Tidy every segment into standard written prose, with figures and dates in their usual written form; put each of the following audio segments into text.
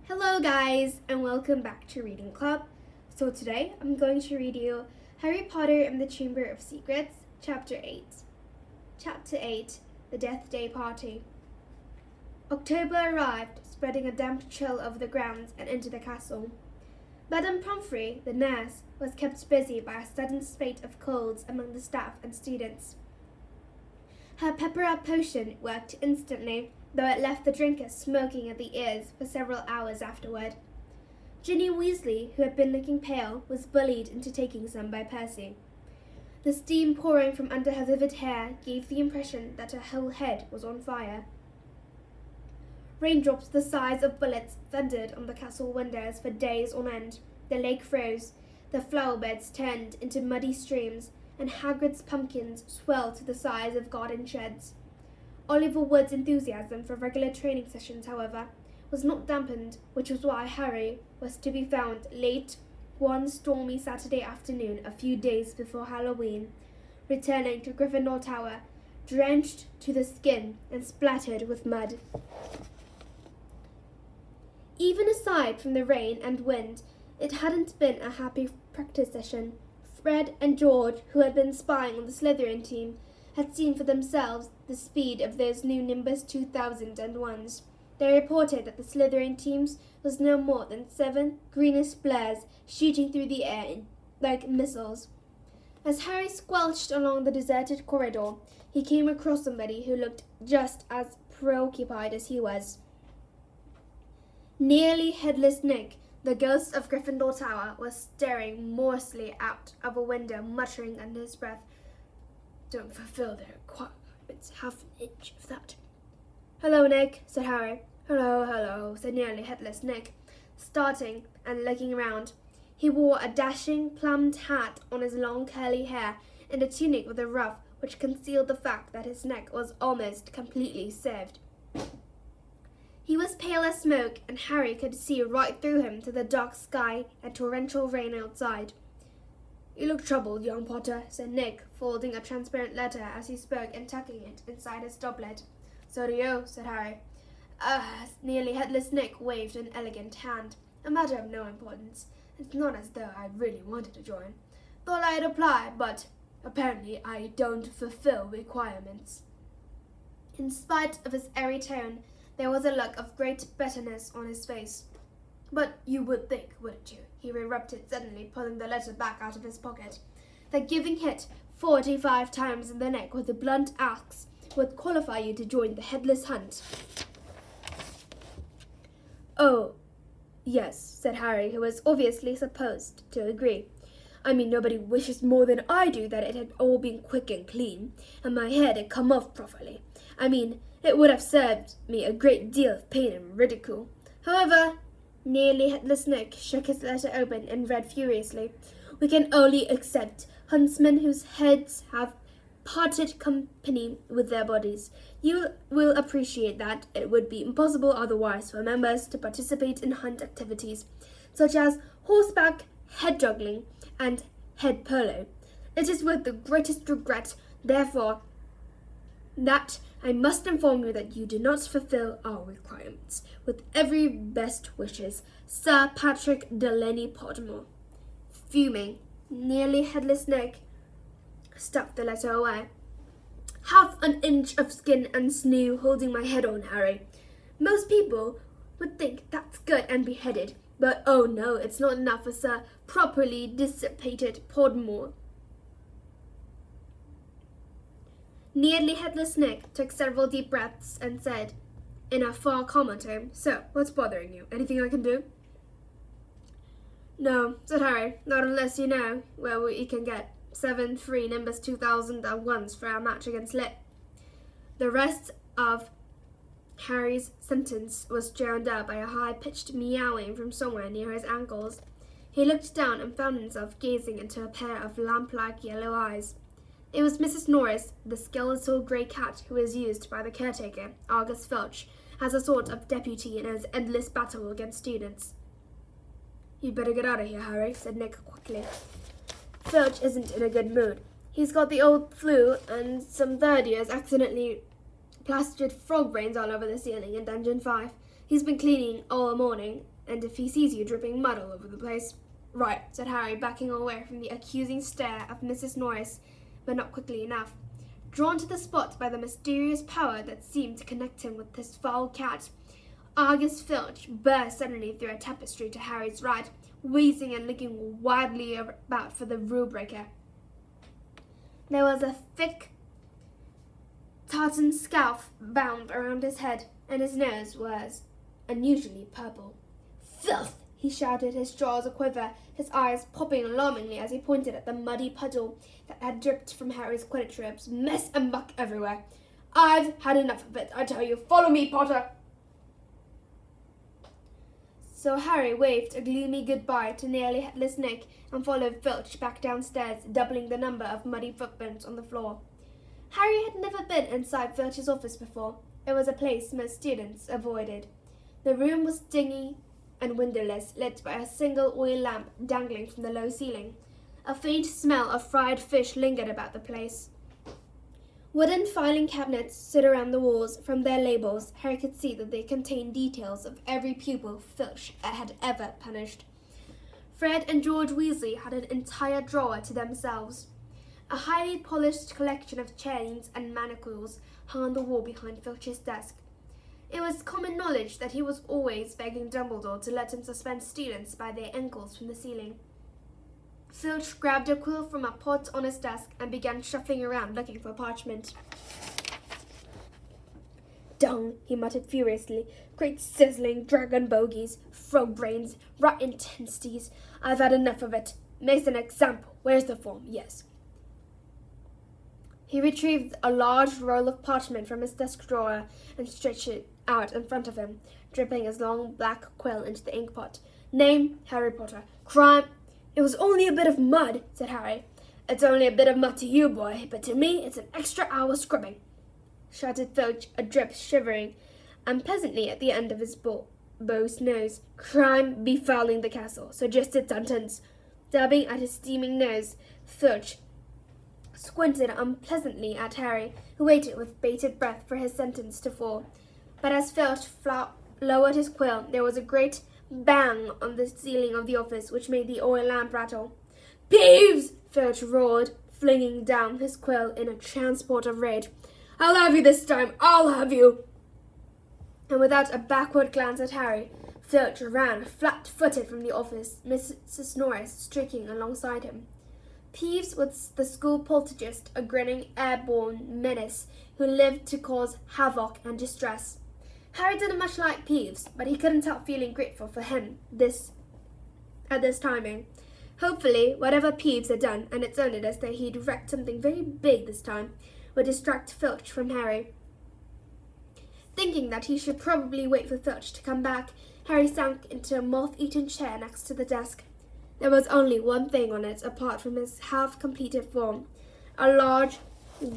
Hello guys, and welcome back to Reading Club. So today I'm going to read you Harry Potter and the Chamber of Secrets, Chapter 8. Chapter 8, The Death Day Party. October arrived, spreading a damp chill over the grounds and into the castle. Madame Pomfrey, the nurse, was kept busy by a sudden spate of colds among the staff and students. Her pepper-up potion worked instantly, though it left the drinker smoking at the ears for several hours afterward. Ginny Weasley, who had been looking pale, was bullied into taking some by Percy. The steam pouring from under her vivid hair gave the impression that her whole head was on fire. Raindrops the size of bullets thundered on the castle windows for days on end. The lake froze, the flower beds turned into muddy streams, and Hagrid's pumpkins swelled to the size of garden sheds. Oliver Wood's enthusiasm for regular training sessions, however, was not dampened, which was why Harry was to be found late one stormy Saturday afternoon a few days before Halloween, returning to Gryffindor Tower, drenched to the skin and splattered with mud. Even aside from the rain and wind, it hadn't been a happy practice session. Fred and George, who had been spying on the Slytherin team, had seen for themselves the speed of those new Nimbus 2001s. They reported that the Slytherin teams was no more than 7 greenish flares shooting through the air like missiles. As Harry squelched along the deserted corridor, he came across somebody who looked just as preoccupied as he was. Nearly headless Nick, the ghost of Gryffindor Tower, was staring morosely out of a window, muttering under his breath, "Don't fulfill their requirements, half an inch of that." "Hello, Nick," said Harry. Hello, said nearly headless Nick, starting and looking around. He wore a dashing plumed hat on his long curly hair and a tunic with a ruff which concealed the fact that his neck was almost completely shaved. He was pale as smoke, and Harry could see right through him to the dark sky and torrential rain outside. "You look troubled, young Potter," said Nick, folding a transparent letter as he spoke and tucking it inside his doublet. "So do you," said Harry. Nearly headless Nick waved an elegant hand. "A matter of no importance. It's not as though I really wanted to join. Thought I'd apply, but apparently I don't fulfill requirements." In spite of his airy tone, there was a look of great bitterness on his face. "But you would think, wouldn't you," he interrupted suddenly, pulling the letter back out of his pocket, "that giving hit 45 times in the neck with a blunt axe would qualify you to join the Headless Hunt?" "Oh, yes," said Harry, who was obviously supposed to agree. "I mean, nobody wishes more than I do that it had all been quick and clean, and my head had come off properly. I mean, it would have served me a great deal of pain and ridicule. However," nearly headless Nick shook his letter open and read furiously, "we can only accept huntsmen whose heads have parted company with their bodies. You will appreciate that it would be impossible otherwise for members to participate in hunt activities, such as horseback, head juggling, and head polo. It is with the greatest regret, therefore, that I must inform you that you do not fulfill our requirements. With every best wishes, Sir Patrick Delaney Podmore." Fuming, nearly headless Nick stuffed the letter away. "Half an inch of skin and sinew holding my head on, Harry. Most people would think that's good and beheaded, but oh no, it's not enough for Sir properly dissipated Podmore." Nearly headless Nick took several deep breaths and said, in a far calmer tone, "So, what's bothering you? Anything I can do?" "No," said Harry, "not unless you know where we can get 7 free Nimbus 2001s for our match against Lit." The rest of Harry's sentence was drowned out by a high-pitched meowing from somewhere near his ankles. He looked down and found himself gazing into a pair of lamp-like yellow eyes. It was Mrs. Norris, the skeletal grey cat who was used by the caretaker, Argus Filch, as a sort of deputy in his endless battle against students. "You'd better get out of here, Harry," said Nick quickly. "Filch isn't in a good mood. He's got the old flu, and some third years accidentally plastered frog brains all over the ceiling in Dungeon 5. He's been cleaning all morning, and if he sees you dripping mud all over the place." "Right," said Harry, backing away from the accusing stare of Mrs. Norris, but not quickly enough. Drawn to the spot by the mysterious power that seemed to connect him with this foul cat, Argus Filch burst suddenly through a tapestry to Harry's right, wheezing and looking wildly about for the rule-breaker. There was a thick tartan scarf bound around his head, and his nose was unusually purple. "Filth!" he shouted, his jaws a-quiver, his eyes popping alarmingly as he pointed at the muddy puddle that had dripped from Harry's Quidditch robes. "Mess and muck everywhere. I've had enough of it, I tell you. Follow me, Potter." So Harry waved a gloomy goodbye to nearly headless Nick and followed Filch back downstairs, doubling the number of muddy footprints on the floor. Harry had never been inside Filch's office before. It was a place most students avoided. The room was dingy and windowless, lit by a single oil lamp dangling from the low ceiling. A faint smell of fried fish lingered about the place. Wooden filing cabinets stood around the walls. From their labels, Harry could see that they contained details of every pupil Filch had ever punished. Fred and George Weasley had an entire drawer to themselves. A highly polished collection of chains and manacles hung on the wall behind Filch's desk. It was common knowledge that he was always begging Dumbledore to let him suspend students by their ankles from the ceiling. Filch grabbed a quill from a pot on his desk and began shuffling around looking for parchment. "Dung," he muttered furiously. "Great sizzling dragon bogies, frog brains, rat intensities. I've had enough of it. Makes an example. Where's the form? Yes." He retrieved a large roll of parchment from his desk drawer and stretched it out in front of him, dripping his long black quill into the inkpot. "Name, Harry Potter. Crime—" "It was only a bit of mud," said Harry. "It's only a bit of mud to you, boy, but to me it's an extra hour scrubbing," shouted Filch, a-drip, shivering unpleasantly at the end of his bow's nose. "Crime befouling the castle. Suggested sentence." Dabbing at his steaming nose, Filch squinted unpleasantly at Harry, who waited with bated breath for his sentence to fall. But as Filch lowered his quill, there was a great bang on the ceiling of the office, which made the oil lamp rattle. "Peeves!" Filch roared, flinging down his quill in a transport of rage. "I'll have you this time! I'll have you!" And without a backward glance at Harry, Filch ran flat-footed from the office, Mrs. Norris streaking alongside him. Peeves was the school poltergeist, a grinning, airborne menace who lived to cause havoc and distress. Harry didn't much like Peeves, but he couldn't help feeling grateful for him at this timing. Hopefully, whatever Peeves had done, and it sounded as though he'd wrecked something very big this time, would distract Filch from Harry. Thinking that he should probably wait for Filch to come back, Harry sank into a moth-eaten chair next to the desk. There was only one thing on it apart from his half-completed form, a large,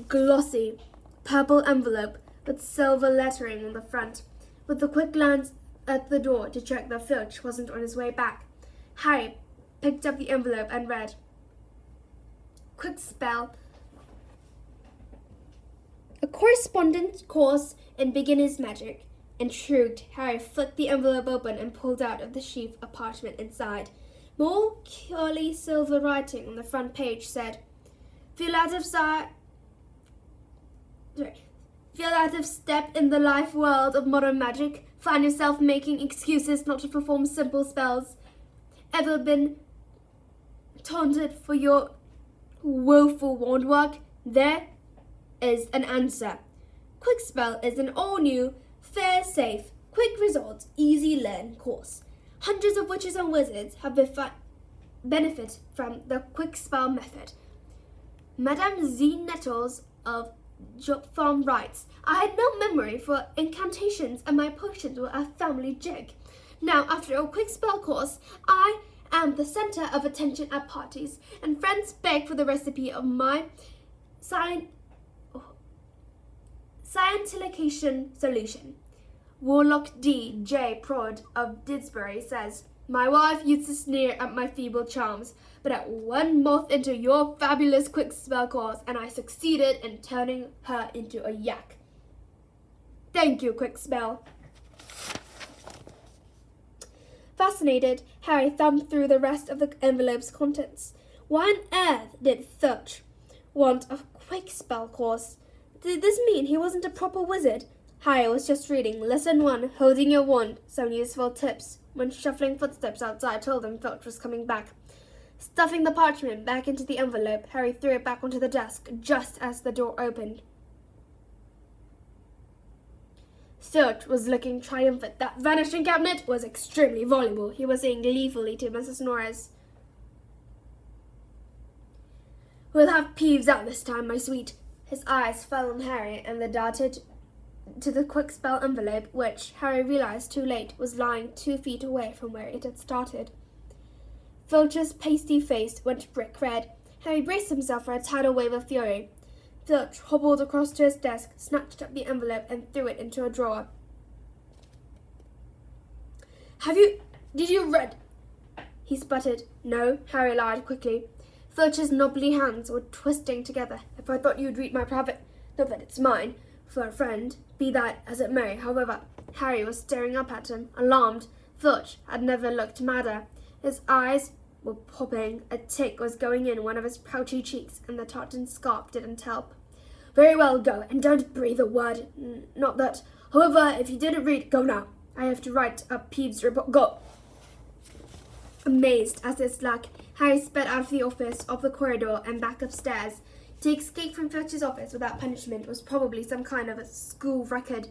glossy, purple envelope with silver lettering on the front. With a quick glance at the door to check that Filch wasn't on his way back, Harry picked up the envelope and read, "Quick spell. A correspondence course in beginner's magic." Intrigued, Harry flicked the envelope open and pulled out of the sheaf a parchment inside. More curly silver writing on the front page said, Feel out of step in the life world of modern magic. Find yourself making excuses not to perform simple spells. Ever been taunted for your woeful wand work? There is an answer. Quick Spell is an all-new, fair, safe, quick results, easy learn course. Hundreds of witches and wizards have benefit from the Quick Spell method. Madame Z. Nettles of Job Farm writes, I had no memory for incantations and my potions were a family jig. Now, after a Quick Spell course, I am the center of attention at parties, and friends beg for the recipe of my scientification solution. Warlock D. J. Prod of Didsbury says, My wife used to sneer at my feeble charms, but I one moth into your fabulous Quick Spell course, and I succeeded in turning her into a yak. Thank you, Quick Spell. For Fascinated, Harry thumbed through the rest of the envelope's contents. Why on earth did Filch want a quick spell course? Did this mean he wasn't a proper wizard? Harry was just reading Lesson 1, Holding Your Wand, Some Useful Tips, when shuffling footsteps outside told him Filch was coming back. Stuffing the parchment back into the envelope, Harry threw it back onto the desk just as the door opened. Filch was looking triumphant. That vanishing cabinet was extremely valuable, he was saying gleefully to Mrs. Norris. We'll have Peeves out this time, my sweet. His eyes fell on Harry and they darted to the quick spell envelope, which, Harry realized too late, was lying 2 feet away from where it had started. Filch's pasty face went brick red. Harry braced himself for a tidal wave of fury. Filch hobbled across to his desk, snatched up the envelope, and threw it into a drawer. Did you read? He sputtered. No, Harry lied quickly. Filch's knobbly hands were twisting together. If I thought you'd read my private, not that it's mine, for a friend, be that as it may. However, Harry was staring up at him, alarmed. Filch had never looked madder. His eyes were popping. A tick was going in one of his pouchy cheeks, and the tartan scarf didn't help. Very well, go, and don't breathe a word. Not that. However, if you didn't read, go now. I have to write a Peeves report. Go. Amazed at his luck, Harry sped out of the office, up the corridor, and back upstairs. To escape from Filch's office without punishment was probably some kind of a school record.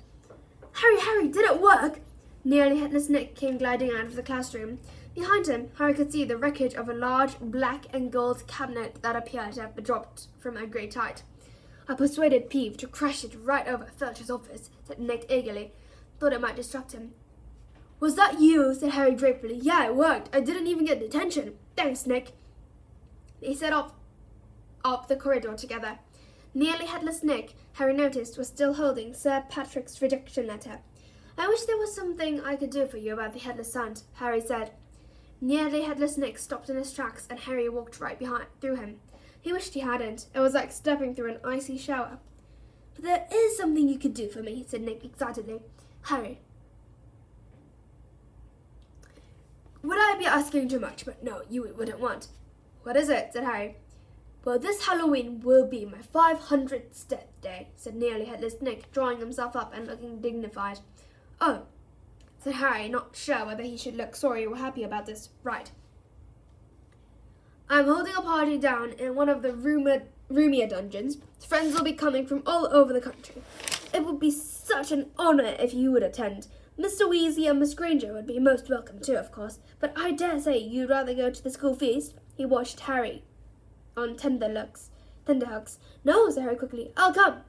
Harry, did it work? Nearly Headless Nick came gliding out of the classroom. Behind him, Harry could see the wreckage of a large black and gold cabinet that appeared to have been dropped from a great height. I persuaded Peeve to crash it right over Filch's office, said Nick eagerly. Thought it might distract him. Was that you? Said Harry gratefully. Yeah, it worked. I didn't even get detention. Thanks, Nick. They set off up the corridor together. Nearly Headless Nick, Harry noticed, was still holding Sir Patrick's rejection letter. I wish there was something I could do for you about the Headless Hunt, Harry said. Nearly Headless Nick stopped in his tracks, and Harry walked right through him. He wished he hadn't. It was like stepping through an icy shower. But there is something you could do for me, said Nick excitedly. Harry. Would I be asking too much? But no, you wouldn't want. What is it? Said Harry. Well, this Halloween will be my 500th death day, said Nearly Headless Nick, drawing himself up and looking dignified. Oh, said Harry, not sure whether he should look sorry or happy about this. Right. I'm holding a party down in one of the roomier dungeons. Friends will be coming from all over the country. It would be such an honour if you would attend. Mr. Weasley and Miss Granger would be most welcome too, of course, but I dare say you'd rather go to the school feast. He watched Harry on tenterhooks. No, said Harry quickly. I'll come.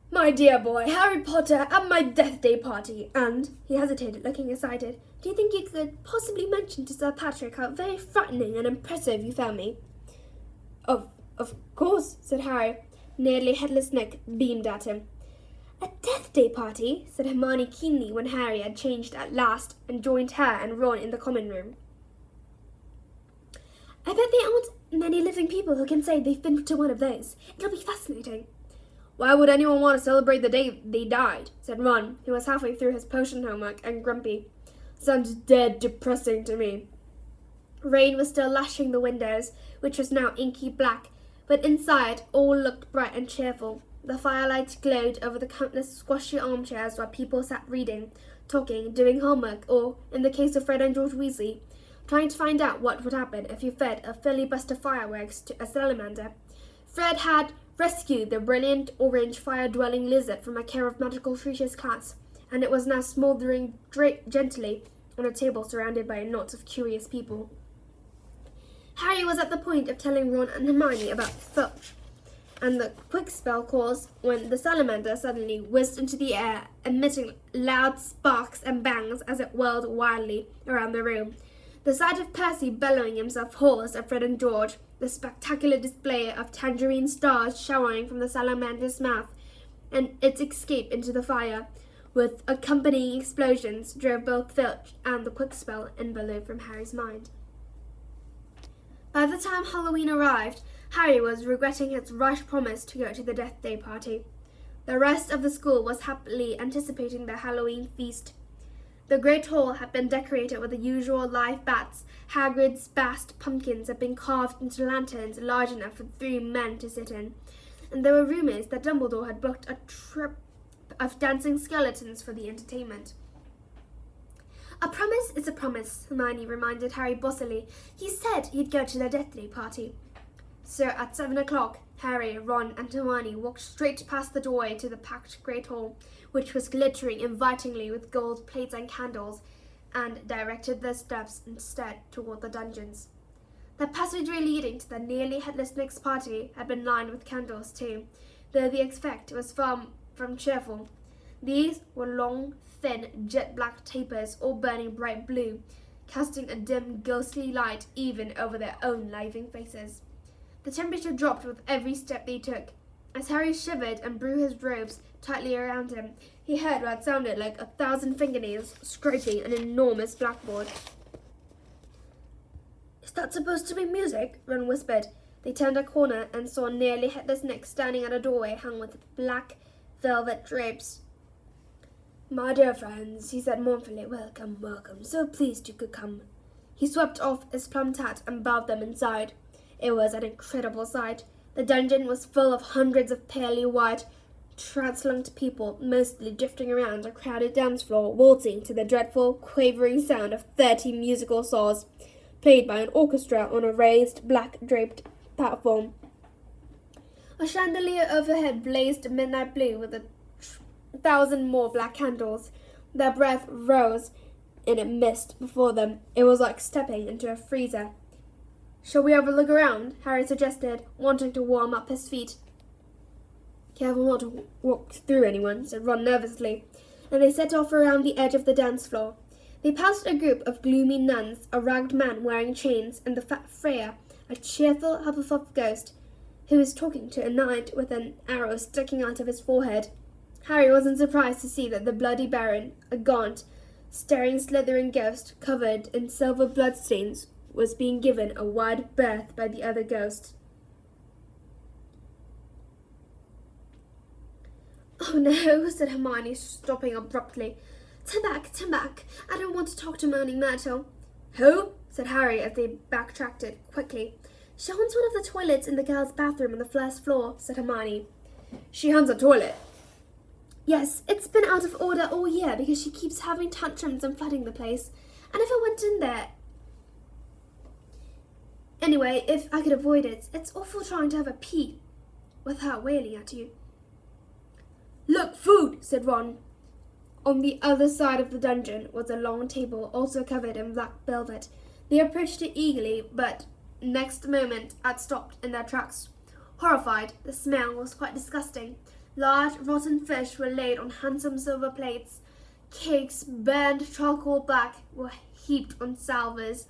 My dear boy, Harry Potter at my death day party, and, he hesitated, looking excited, do you think you could possibly mention to Sir Patrick how very frightening and impressive you found me? Of course, said Harry. Nearly Headless Nick beamed at him. A death day party, said Hermione keenly when Harry had changed at last and joined her and Ron in the common room. I bet there aren't many living people who can say they've been to one of those. It'll be fascinating. Why would anyone want to celebrate the day they died? Said Ron, who was halfway through his potion homework and grumpy. Sounds dead depressing to me. Rain was still lashing the windows, which was now inky black, but inside all looked bright and cheerful. The firelight glowed over the countless squashy armchairs where people sat reading, talking, doing homework, or, in the case of Fred and George Weasley, trying to find out what would happen if you fed a filibuster fireworks to a salamander. Fred had rescued the brilliant orange fire-dwelling lizard from a care of magical creatures class, and it was now smouldering gently on a table surrounded by a knot of curious people. Harry was at the point of telling Ron and Hermione about Filch and the quick spell course when the salamander suddenly whizzed into the air, emitting loud sparks and bangs as it whirled wildly around the room. The sight of Percy bellowing himself hoarse at Fred and George, the spectacular display of tangerine stars showering from the salamander's mouth, and its escape into the fire, with accompanying explosions, drove both Filch and the quick spell envelope from Harry's mind. By the time Halloween arrived, Harry was regretting his rash promise to go to the Death Day party. The rest of the school was happily anticipating the Halloween feast. The great hall had been decorated with the usual live bats. Hagrid's bast pumpkins had been carved into lanterns large enough for 3 men to sit in, and there were rumours that Dumbledore had booked a trip of dancing skeletons for the entertainment. A promise is a promise, Hermione reminded Harry bossily. He said he'd go to the Death Day party. So at 7 o'clock, Harry, Ron and Hermione walked straight past the doorway to the packed great hall, which was glittering invitingly with gold plates and candles, and directed their steps instead toward the dungeons. The passageway leading to the nearly headless Nick's party had been lined with candles too, though the effect was far from cheerful. These were long, thin, jet-black tapers, all burning bright blue, casting a dim, ghostly light even over their own living faces. The temperature dropped with every step they took. As Harry shivered and drew his robes tightly around him, he heard what sounded like 1,000 fingernails scraping an enormous blackboard. "Is that supposed to be music?" Ron whispered. They turned a corner and saw nearly headless Nick standing at a doorway hung with black velvet drapes. "My dear friends," he said mournfully, welcome, welcome. So pleased you could come." He swept off his plumed hat and bowed them inside. It was an incredible sight. The dungeon was full of hundreds of palely white, translucent people, mostly drifting around a crowded dance floor, waltzing to the dreadful, quavering sound of 30 musical saws, played by an orchestra on a raised, black-draped platform. A chandelier overhead blazed midnight blue with 1,000 more black candles. Their breath rose in a mist before them. It was like stepping into a freezer. "Shall we have a look around?" Harry suggested, wanting to warm up his feet. "Careful not to walk through anyone," said Ron nervously, and they set off around the edge of the dance floor. They passed a group of gloomy nuns, a ragged man wearing chains, and the fat Freya, a cheerful Hufflepuff ghost, who was talking to a knight with an arrow sticking out of his forehead. Harry wasn't surprised to see that the Bloody Baron, a gaunt, staring, slithering ghost covered in silver bloodstains, was being given a wide berth by the other ghost. "Oh no," said Hermione, stopping abruptly. Turn back. I don't want to talk to Moaning Myrtle." "Who?" said Harry as they backtracked quickly. "She haunts one of the toilets in the girls' bathroom on the first floor," said Hermione. "She haunts a toilet?" "Yes, it's been out of order all year because she keeps having tantrums and flooding the place. And if I went in there... Anyway, if I could avoid it, it's awful trying to have a pee without wailing at you." "Look, food," said Ron. On the other side of the dungeon was a long table, also covered in black velvet. They approached it eagerly, but next moment had stopped in their tracks. Horrified, the smell was quite disgusting. Large rotten fish were laid on handsome silver plates. Cakes, burned charcoal black, were heaped on salvers.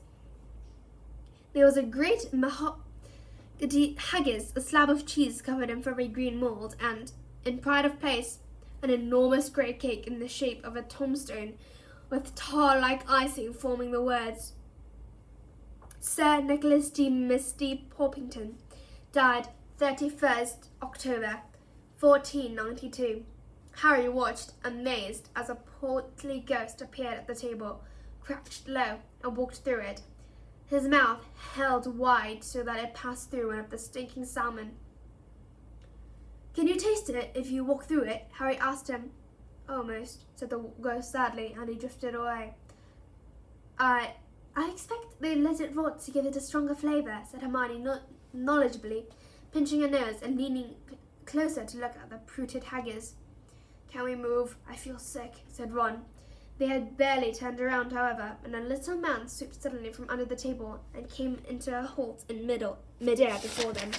There was a great mahogany haggis, a slab of cheese covered in furry green mould, and, in pride of place, an enormous grey cake in the shape of a tombstone, with tar-like icing forming the words, "Sir Nicholas G. Misty Porpington, died 31st October, 1492. Harry watched, amazed, as a portly ghost appeared at the table, crouched low, and walked through it, his mouth held wide so that it passed through one of the stinking salmon. "Can you taste it if you walk through it?" Harry asked him. "Almost," said the ghost sadly, and he drifted away. I expect they let it rot to give it a stronger flavour," said Hermione knowledgeably, pinching her nose and leaning closer to look at the fruited haggis. "Can we move? I feel sick," said Ron. They had barely turned around, however, when a little man swooped suddenly from under the table and came into a halt in mid-air before them.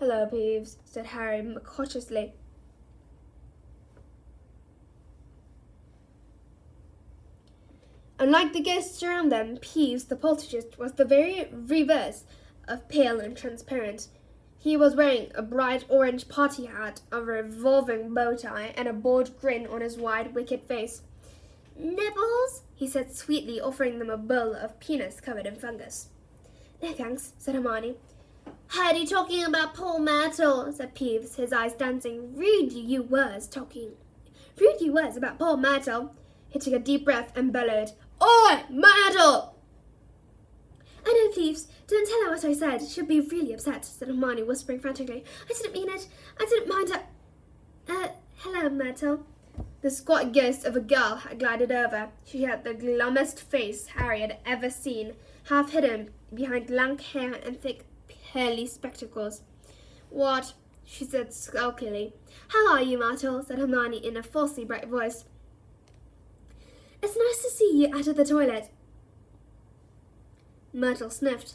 "Hello, Peeves," said Harry cautiously. Unlike the ghosts around them, Peeves the poltergeist was the very reverse of pale and transparent. He was wearing a bright orange party hat, a revolving bow tie, and a bored grin on his wide, wicked face. "Nibbles?" he said sweetly, offering them a bowl of peanuts covered in fungus. "No thanks," said Hermione. Heard you talking about poor Myrtle, said Peeves, his eyes dancing. Rude you was about poor Myrtle. He took a deep breath and bellowed, Oi, Myrtle! I know, Peeves. Don't tell her what I said. She'll be really upset, said Hermione, whispering frantically. I didn't mean it. I didn't mind her. Hello, Myrtle. The squat ghost of a girl had glided over. She had the glummest face Harry had ever seen, half hidden behind lank hair and thick, pearly spectacles. What? She said sulkily. How are you, Myrtle? Said Hermione in a falsely bright voice. It's nice to see you out of the toilet. Myrtle sniffed.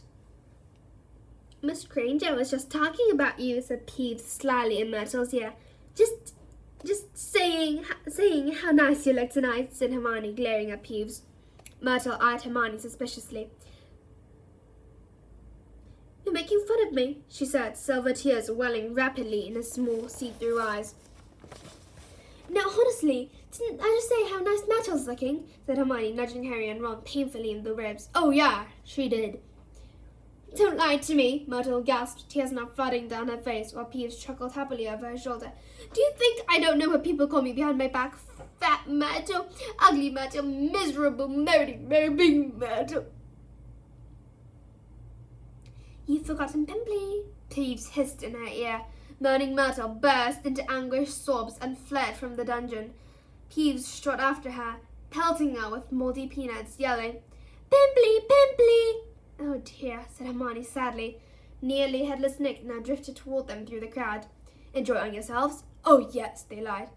Miss Granger was just talking about you, said Peeves slyly in Myrtle's ear. Just saying how nice you look tonight, said Hermione, glaring at Peeves. Myrtle eyed Hermione suspiciously. You're making fun of me, she said, silver tears welling rapidly in her small, see-through eyes. No, honestly, didn't I just say how nice Myrtle's looking? Said Hermione, nudging Harry and Ron painfully in the ribs. Oh, yeah, she did. Don't lie to me, Myrtle gasped, tears now flooding down her face, while Peeves chuckled happily over her shoulder. Do you think I don't know what people call me behind my back? Fat Myrtle, ugly Myrtle, miserable, moaning Myrtle. You've forgotten Pimply, Peeves hissed in her ear. Moaning Myrtle burst into anguished sobs and fled from the dungeon. Peeves strode after her, pelting her with mouldy peanuts, yelling, Pimply, Pimply! Oh dear, said Hermione sadly. Nearly Headless Nick now drifted toward them through the crowd. Enjoying yourselves? Oh yes, they lied.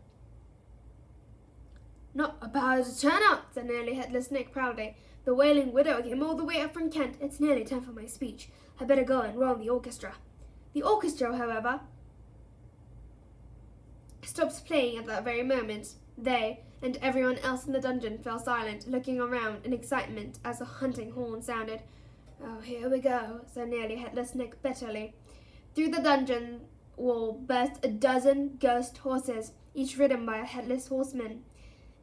Not a bad turnout, said Nearly Headless Nick proudly. The Wailing Widow came all the way up from Kent. It's nearly time for my speech. I better go and roll the orchestra. The orchestra, however, stopped playing at that very moment. They and everyone else in the dungeon fell silent, looking around in excitement as a hunting horn sounded. Oh, here we go, said Nearly Headless Nick bitterly. Through the dungeon wall burst a dozen ghost horses, each ridden by a headless horseman.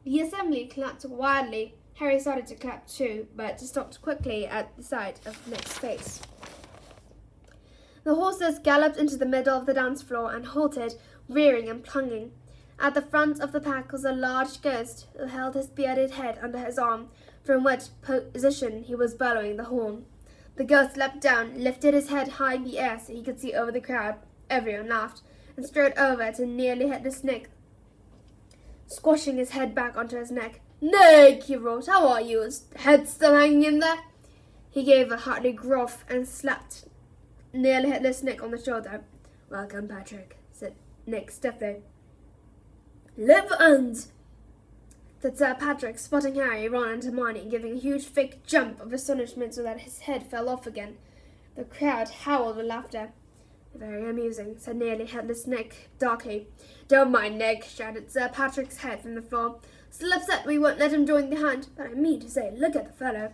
The assembly clapped wildly. Harry started to clap too, but stopped quickly at the sight of Nick's face. The horses galloped into the middle of the dance floor and halted, rearing and plunging. At the front of the pack was a large ghost who held his bearded head under his arm, from which position he was bellowing the horn. The ghost leapt down, lifted his head high in the air so he could see over the crowd. Everyone laughed, and strode over to Nearly Headless Nick, squashing his head back onto his neck. Nick, he roared, how are you? His head still hanging in there? He gave a hearty gruff and slapped Nearly Headless Nick on the shoulder. Welcome, Patrick, said Nick stiffly. Live and, said Sir Patrick, spotting Harry, Ron and Hermione, giving a huge fake jump of astonishment so that his head fell off again. The crowd howled with laughter. Very amusing, said Nearly Headless Nick darkly. Don't mind Nick, shouted Sir Patrick's head from the floor. Still upset we won't let him join the hunt, but I mean to say, look at the fellow.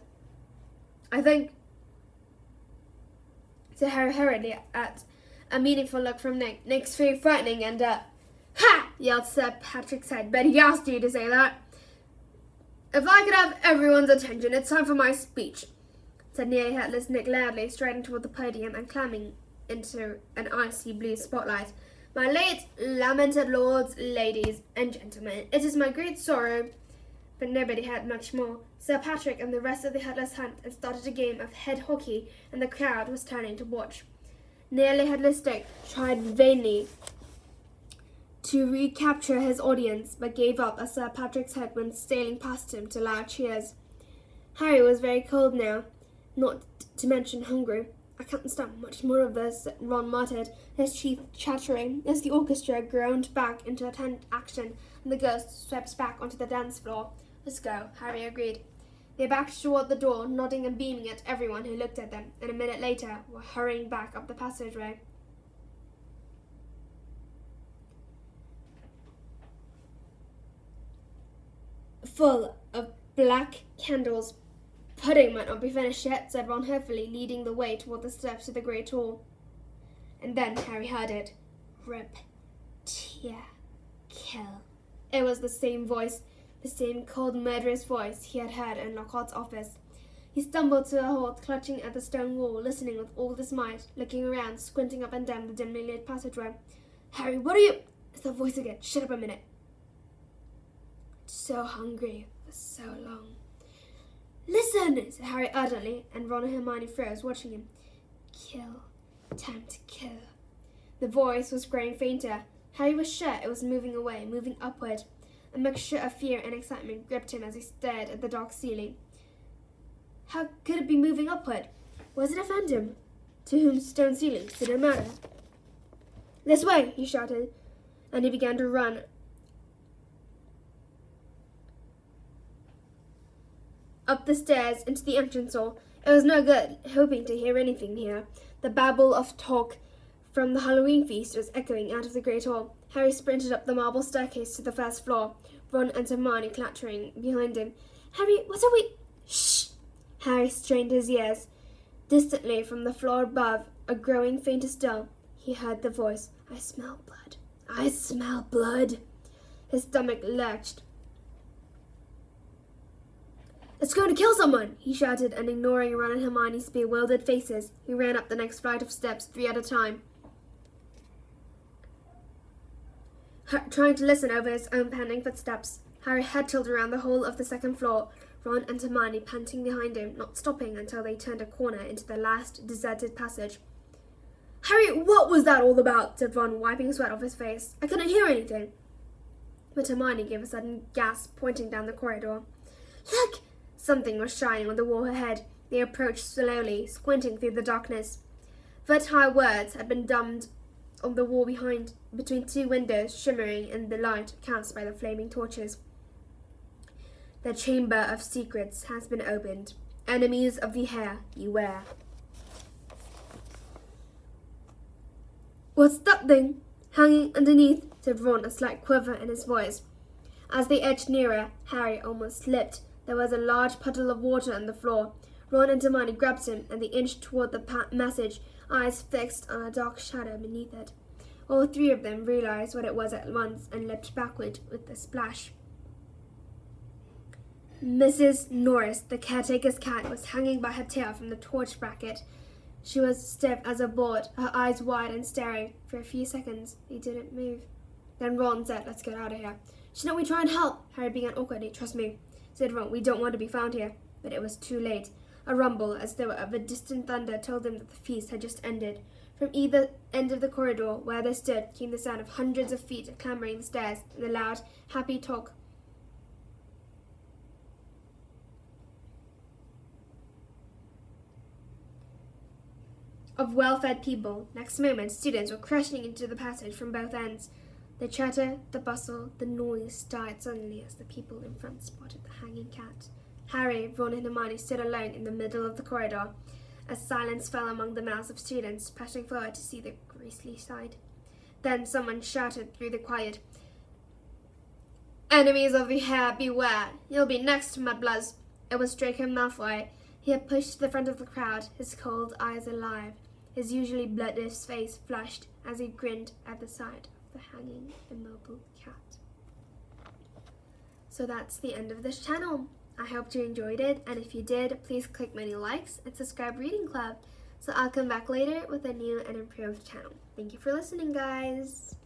I think, said Harry hurriedly at a meaningful look from Nick. Nick's very frightening and, Ha! Yelled Sir Patrick's head. Bet he asked you to say that. If I could have everyone's attention, it's time for my speech, said Nearly Headless Nick loudly, striding toward the podium and climbing into an icy blue spotlight. My late lamented lords, ladies, and gentlemen, it is my great sorrow. But nobody had much more. Sir Patrick and the rest of the Headless Hunt had started a game of head hockey, and the crowd was turning to watch. Nearly Headless Nick tried vainly to recapture his audience, but gave up as Sir Patrick's head went sailing past him to loud cheers. Harry was very cold now, not to mention hungry. I can't stand much more of this, Ron muttered, his teeth chattering, as the orchestra groaned back into action and the ghost swept back onto the dance floor. Let's go, Harry agreed. They backed toward the door, nodding and beaming at everyone who looked at them, and a minute later were hurrying back up the passageway. Full of black candles. Pudding might not be finished yet, said Ron hopefully, leading the way toward the steps to the great hall. And then Harry heard it. Rip, tear, kill. It was the same voice, the same cold, murderous voice he had heard in Lockhart's office. He stumbled to a halt, clutching at the stone wall, listening with all his might, looking around, squinting up and down the dimly lit passageway. "Harry, what are you—" It's the voice again. "Shut up a minute." "So hungry for so long." "Listen," said Harry urgently, and Ron and Hermione froze, watching him. "Kill. Time to kill." The voice was growing fainter. Harry was sure it was moving away, moving upward. A mixture of fear and excitement gripped him as he stared at the dark ceiling. How could it be moving upward? Was it a phantom? To whom stone ceilings did it matter? "This way," he shouted, and he began to run. Up the stairs into the entrance hall. It was no good hoping to hear anything here. The babble of talk from the Halloween feast was echoing out of the great hall. Harry sprinted up the marble staircase to the first floor, Ron and Hermione clattering behind him. "Harry, what are we—" "Shh!" Harry strained his ears. Distantly from the floor above, growing fainter still, he heard the voice. "I smell blood. I smell blood." His stomach lurched. "It's going to kill someone!" he shouted, and ignoring Ron and Hermione's bewildered faces, he ran up the next flight of steps, 3 at a time, trying to listen over his own panting footsteps. Harry head-tilled around the whole of the second floor, Ron and Hermione panting behind him, not stopping until they turned a corner into the last deserted passage. "Harry, what was that all about?" said Ron, wiping sweat off his face. "I couldn't hear anything." But Hermione gave a sudden gasp, pointing down the corridor. "Look!" Something was shining on the wall ahead. They approached slowly, squinting through the darkness. Foot-high words had been dumbed on the wall behind, between 2 windows, shimmering in the light cast by the flaming torches. "The Chamber of Secrets has been opened. Enemies of the Hair, beware." "What's that thing hanging underneath?" said Ron, a slight quiver in his voice. As they edged nearer, Harry almost slipped. There was a large puddle of water on the floor. Ron and Hermione grabbed him, and they inched toward the passage, eyes fixed on a dark shadow beneath it. All 3 of them realized what it was at once and leapt backward with a splash. Mrs. Norris, the caretaker's cat, was hanging by her tail from the torch bracket. She was stiff as a board, her eyes wide and staring. For a few seconds, they didn't move. Then Ron said, "Let's get out of here." "Shouldn't we try and help?" Harry began awkwardly. "Trust me," said Ron, "we don't want to be found here." But it was too late. A rumble, as though of a distant thunder, told them that the feast had just ended. From either end of the corridor where they stood came the sound of hundreds of feet clambering the stairs, and the loud, happy talk of well-fed people. Next moment, students were crashing into the passage from both ends. The chatter, the bustle, the noise died suddenly as the people in front spotted the hanging cat. Harry, Ron and Hermione stood alone in the middle of the corridor. A silence fell among the mass of students, pressing forward to see the grisly sight. Then someone shouted through the quiet, "Enemies of the Hair, beware! You'll be next, mudbloods." It was Draco Malfoy. He had pushed to the front of the crowd, his cold eyes alive. His usually bloodless face flushed as he grinned at the sight of the hanging, immobile cat. So that's the end of this channel. I hope you enjoyed it, and if you did, please click many likes and subscribe Reading Club, so I'll come back later with a new and improved channel. Thank you for listening, guys!